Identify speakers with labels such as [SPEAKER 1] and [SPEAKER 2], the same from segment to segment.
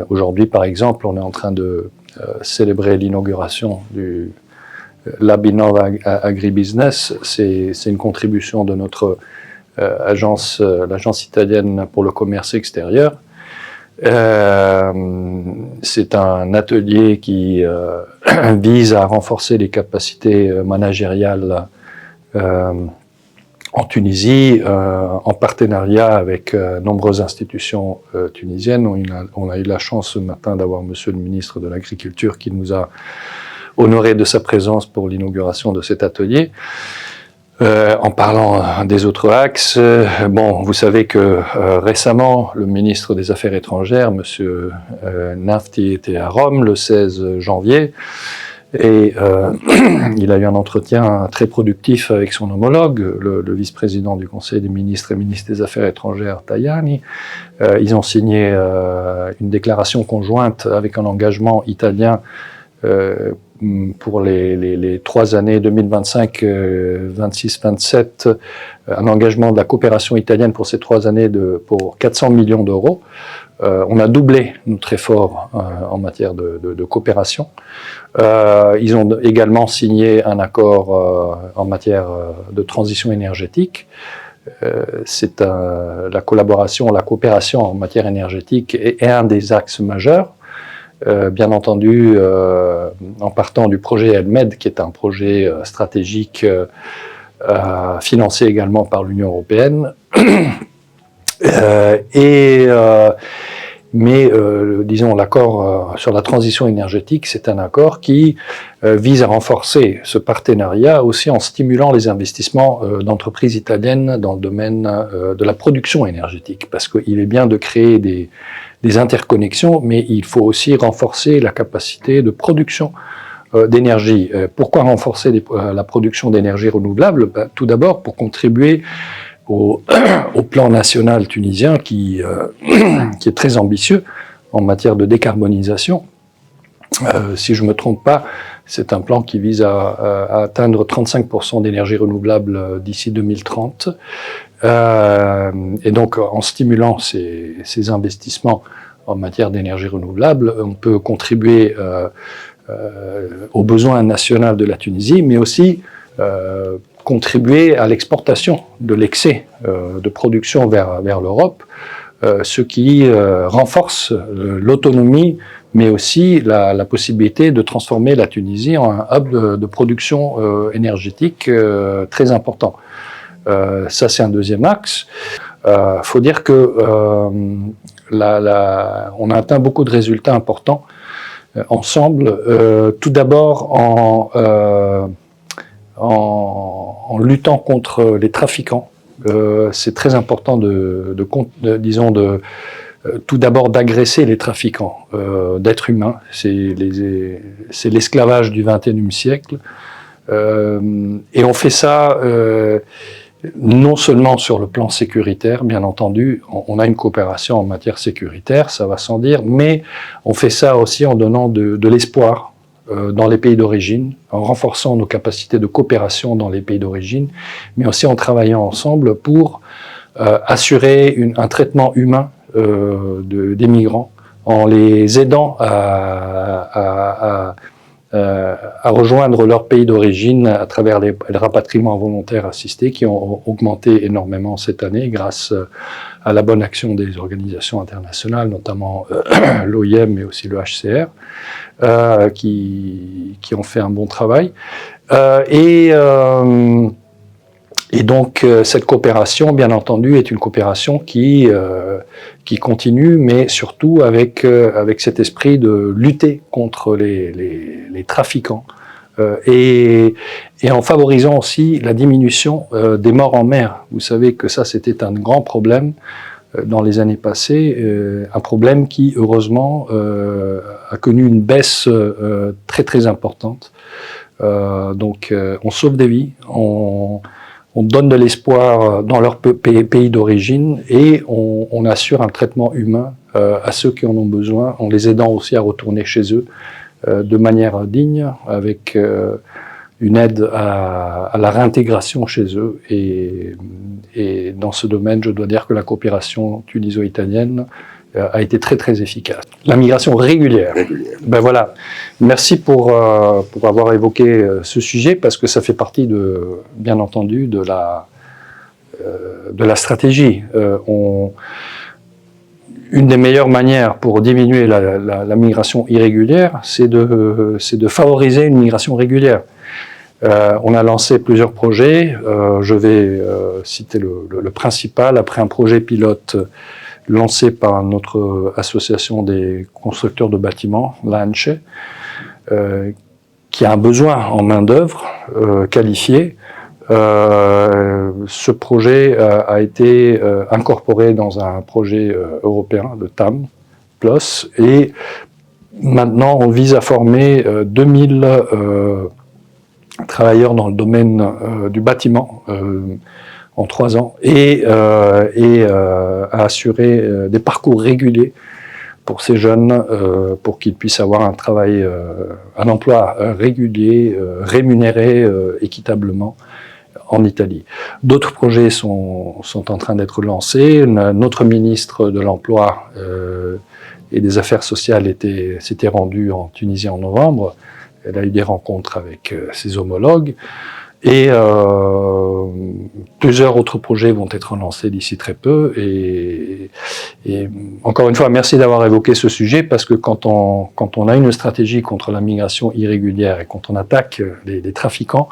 [SPEAKER 1] Aujourd'hui, par exemple, on est en train de célébrer l'inauguration du Lab Innov Agribusiness. C'est une contribution de notre agence, l'agence italienne pour le commerce extérieur. C'est un atelier qui vise à renforcer les capacités managériales en Tunisie, en partenariat avec nombreuses institutions tunisiennes. On a eu la chance ce matin d'avoir Monsieur le ministre de l'Agriculture qui nous a honoré de sa présence pour l'inauguration de cet atelier. En parlant des autres axes, bon, vous savez que récemment, le ministre des Affaires étrangères, Monsieur Nafti, était à Rome le 16 janvier et il a eu un entretien très productif avec son homologue, le vice-président du Conseil des ministres et ministre des Affaires étrangères, Tajani. Ils ont signé une déclaration conjointe avec un engagement italien pour les 3 années 2025, 26, 27, un engagement de la coopération italienne pour ces 3 années pour 400 millions d'euros. On a doublé notre effort en matière de coopération. Ils ont également signé un accord en matière de transition énergétique. C'est la collaboration, la coopération en matière énergétique est un des axes majeurs. Bien entendu, en partant du projet ELMED, qui est un projet stratégique financé également par l'Union européenne. Mais disons, l'accord sur la transition énergétique, c'est un accord qui vise à renforcer ce partenariat aussi en stimulant les investissements d'entreprises italiennes dans le domaine de la production énergétique, parce qu'il est bien de créer des interconnexions, mais il faut aussi renforcer la capacité de production d'énergie. Pourquoi renforcer la production d'énergie renouvelable? Tout d'abord pour contribuer au plan national tunisien qui est très ambitieux en matière de décarbonisation. Si je ne me trompe pas, c'est un plan qui vise à atteindre 35% d'énergie renouvelable d'ici 2030. Et donc, en stimulant ces investissements en matière d'énergie renouvelable, on peut contribuer aux besoins nationaux de la Tunisie, mais aussi contribuer à l'exportation de l'excès de production vers l'Europe, ce qui renforce l'autonomie, mais aussi la possibilité de transformer la Tunisie en un hub de production énergétique très important. Ça, c'est un deuxième axe. Faut dire que on a atteint beaucoup de résultats importants ensemble. Tout d'abord en luttant contre les trafiquants. C'est très important tout d'abord d'agresser les trafiquants d'êtres humains. C'est l'esclavage du XXIe siècle. Et on fait ça non seulement sur le plan sécuritaire, bien entendu, on a une coopération en matière sécuritaire, ça va sans dire, mais on fait ça aussi en donnant de l'espoir dans les pays d'origine, en renforçant nos capacités de coopération dans les pays d'origine, mais aussi en travaillant ensemble pour assurer un traitement humain des migrants, en les aidant à rejoindre leur pays d'origine à travers les rapatriements volontaires assistés qui ont augmenté énormément cette année grâce à la bonne action des organisations internationales, notamment l'OIM mais aussi le HCR, qui ont fait un bon travail. Et donc, cette coopération, bien entendu, est une coopération qui continue, mais surtout avec cet esprit de lutter contre les trafiquants et en favorisant aussi la diminution des morts en mer. Vous savez que ça, c'était un grand problème dans les années passées, un problème qui, heureusement, a connu une baisse très très importante. Donc, on sauve des vies, on donne de l'espoir dans leur pays d'origine et on assure un traitement humain à ceux qui en ont besoin, en les aidant aussi à retourner chez eux de manière digne, avec une aide à la réintégration chez eux. Et dans ce domaine, je dois dire que la coopération tuniso-italienne a été très très efficace. La migration régulière. Ben voilà. Merci pour avoir évoqué ce sujet parce que ça fait partie bien entendu de la stratégie. Une des meilleures manières pour diminuer la migration irrégulière, c'est de favoriser une migration régulière. On a lancé plusieurs projets. Je vais citer le principal. Après un projet pilote lancé par notre association des constructeurs de bâtiments, l'ANCHE, qui a un besoin en main-d'œuvre qualifiée. Ce projet a été incorporé dans un projet européen, le TAM Plus, et maintenant on vise à former 2000 travailleurs dans le domaine du bâtiment en 3 ans et à assurer des parcours réguliers pour ces jeunes, pour qu'ils puissent avoir un emploi régulier, rémunéré équitablement en Italie. D'autres projets sont en train d'être lancés. Notre ministre de l'Emploi et des Affaires sociales s'était rendue en Tunisie en novembre. Elle a eu des rencontres avec ses homologues. Et plusieurs autres projets vont être lancés d'ici très peu. Et encore une fois, merci d'avoir évoqué ce sujet parce que quand on a une stratégie contre la migration irrégulière et quand on attaque les trafiquants,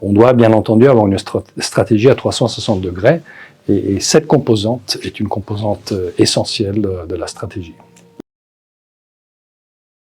[SPEAKER 1] on doit bien entendu avoir une stratégie à 360 degrés. Et cette composante est une composante essentielle de la stratégie.